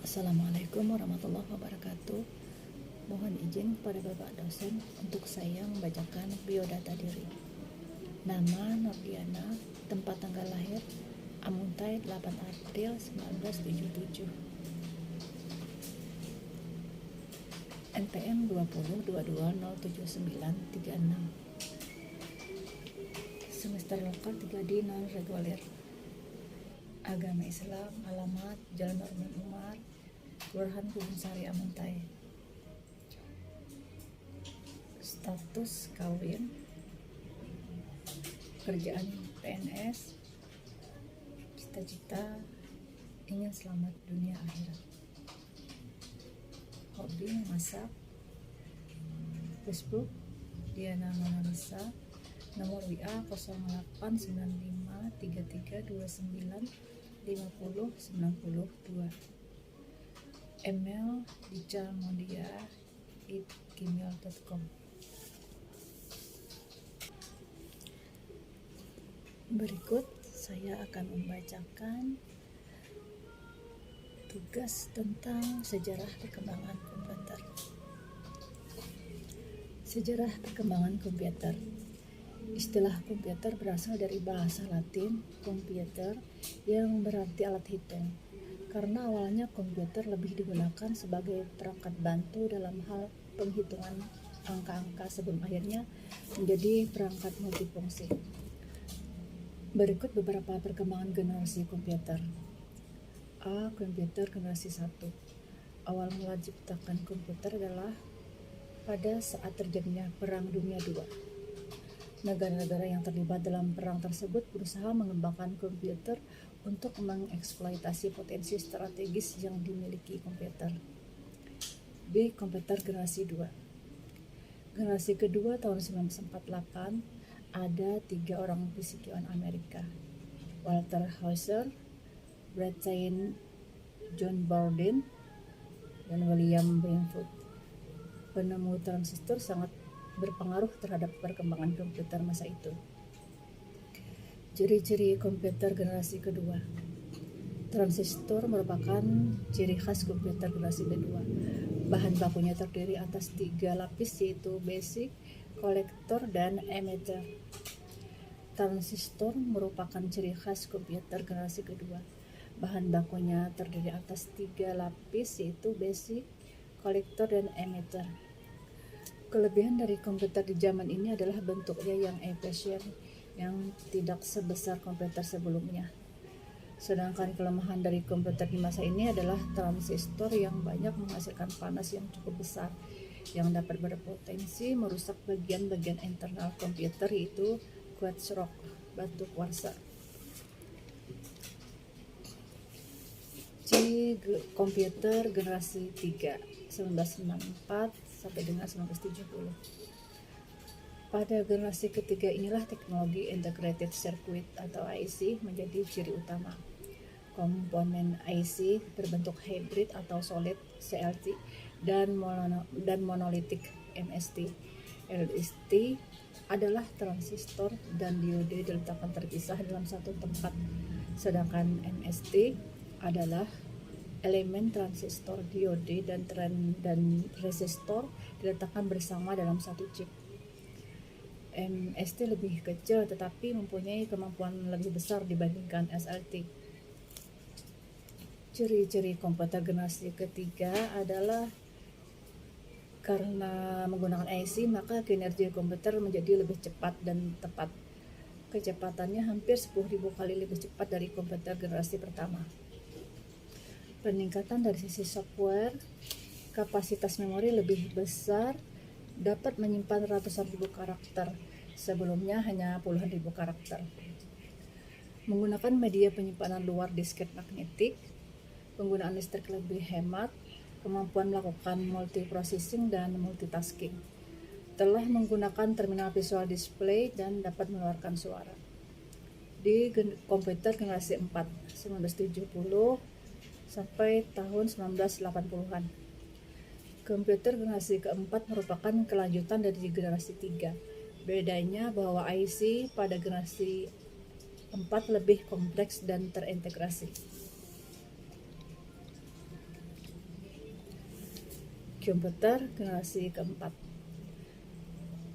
Assalamualaikum warahmatullahi wabarakatuh. Mohon izin kepada Bapak dosen untuk saya membacakan biodata diri. Nama Nordiana, tempat tanggal lahir Amuntai 8 April 1977. NPM 2022079336. Semester lokal 3D non reguler. Agama Islam, alamat Jalan Norman Umar, Kelurahan Kebun Sari, Amuntai. Status kawin, kerjaan PNS, cita-cita ingin selamat dunia akhirat. Hobi masak. Facebook Diana Manalisa. Nomor WA 089533295092. Email dicalmondia@gmail.com. Berikut saya akan membacakan tugas tentang sejarah perkembangan komputer. Sejarah perkembangan komputer. Istilah komputer berasal dari bahasa Latin computer yang berarti alat hitung. Karena awalnya komputer lebih digunakan sebagai perangkat bantu dalam hal penghitungan angka-angka sebelum akhirnya menjadi perangkat multifungsi. Berikut beberapa perkembangan generasi komputer. A. Komputer generasi 1. Awal mula diciptakan komputer adalah pada saat terjadinya Perang Dunia II. Negara-negara yang terlibat dalam perang tersebut berusaha mengembangkan komputer untuk mengeksploitasi potensi strategis yang dimiliki komputer. B. Komputer generasi 2. Generasi kedua tahun 1948 ada 3 orang fisikawan Amerika, Walter Hauser, Bradstein, John Bardeen, dan William Bradford. Penemu transistor sangat berpengaruh terhadap perkembangan komputer masa itu. Ciri-ciri komputer generasi kedua. Transistor merupakan ciri khas komputer generasi kedua. Bahan bakunya terdiri atas 3 lapis, yaitu basic, kolektor, dan emitter. Transistor merupakan ciri khas komputer generasi kedua. Bahan bakunya terdiri atas 3 lapis, yaitu basic, kolektor, dan emitter. Kelebihan dari komputer di zaman ini adalah bentuknya yang efisien, yang tidak sebesar komputer sebelumnya. Sedangkan kelemahan dari komputer di masa ini adalah transistor yang banyak menghasilkan panas yang cukup besar, yang dapat berpotensi merusak bagian-bagian internal komputer, yaitu quartz rock, batu kuarsa. C. Komputer generasi 3, 1964 sampai dengan 1970. Pada generasi ketiga inilah teknologi integrated circuit atau IC menjadi ciri utama. Komponen IC berbentuk hybrid atau solid CLT dan monolitik MST. LST adalah transistor dan diode diletakkan terpisah dalam satu tempat, sedangkan MST adalah elemen transistor, diode, dan resistor diletakkan bersama dalam satu chip. MST lebih kecil tetapi mempunyai kemampuan lebih besar dibandingkan SLT. Ciri-ciri komputer generasi ketiga adalah karena menggunakan IC, maka kinerja komputer menjadi lebih cepat dan tepat. Kecepatannya hampir 10.000 kali lebih cepat dari komputer generasi pertama. Peningkatan dari sisi software, kapasitas memori lebih besar, dapat menyimpan ratusan ribu karakter, sebelumnya hanya puluhan ribu karakter. Menggunakan media penyimpanan luar disket magnetik, penggunaan listrik lebih hemat, kemampuan melakukan multiprocessing dan multitasking. Telah menggunakan terminal visual display dan dapat mengeluarkan suara. Di komputer generasi 4, 1970 sampai tahun 1980-an. Komputer generasi keempat merupakan kelanjutan dari generasi 3. Bedanya bahwa IC pada generasi 4 lebih kompleks dan terintegrasi. komputer generasi keempat,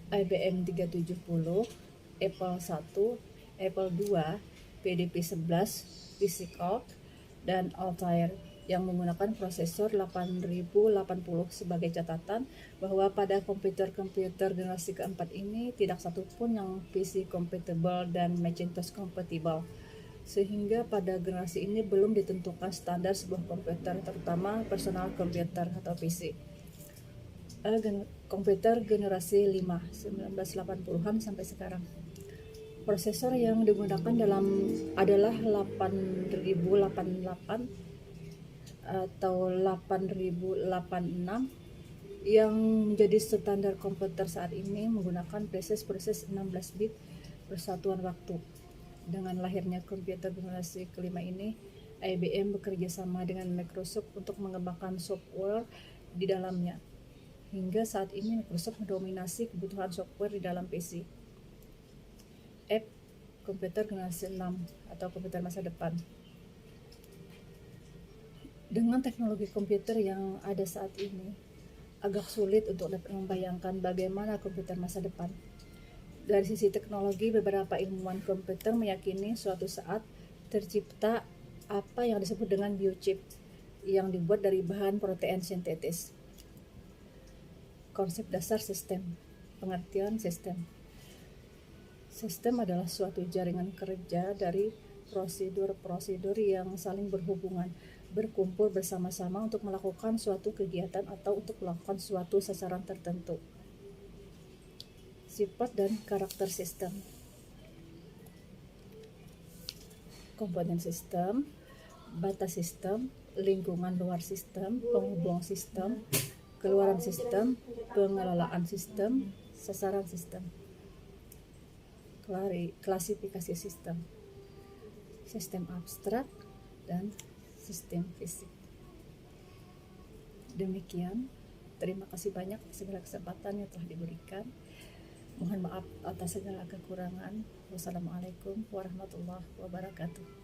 IBM 370, Apple 1, Apple 2, PDP 11, VisiCalc, dan Altair yang menggunakan prosesor 8080. Sebagai catatan bahwa pada komputer-komputer generasi keempat ini tidak satupun yang PC compatible dan Macintosh compatible, sehingga pada generasi ini belum ditentukan standar sebuah komputer, terutama personal computer atau PC. Komputer generasi 5 1980-an sampai sekarang. Prosesor yang digunakan adalah 8088 atau 8086 yang menjadi standar komputer saat ini, menggunakan proses 16 bit persatuan waktu. Dengan lahirnya komputer generasi kelima ini, IBM bekerja sama dengan Microsoft untuk mengembangkan software di dalamnya. Hingga saat ini Microsoft mendominasi kebutuhan software di dalam PC. Komputer generasi 6 atau komputer masa depan. Dengan teknologi komputer yang ada saat ini, agak sulit untuk dapat membayangkan bagaimana komputer masa depan. Dari sisi teknologi, beberapa ilmuwan komputer meyakini suatu saat tercipta apa yang disebut dengan biochip yang dibuat dari bahan protein sintetis. Konsep dasar sistem. Pengertian sistem. Sistem adalah suatu jaringan kerja dari prosedur-prosedur yang saling berhubungan, berkumpul bersama-sama untuk melakukan suatu kegiatan atau untuk melakukan suatu sasaran tertentu. Sifat dan karakter sistem. Komponen sistem, batas sistem, lingkungan luar sistem, penghubung sistem, keluaran sistem, pengelolaan sistem, sasaran sistem. Klasifikasi sistem. Sistem abstrak dan sistem fisik. Demikian, terima kasih banyak segala kesempatan yang telah diberikan. Mohon maaf atas segala kekurangan. Wassalamualaikum warahmatullahi wabarakatuh.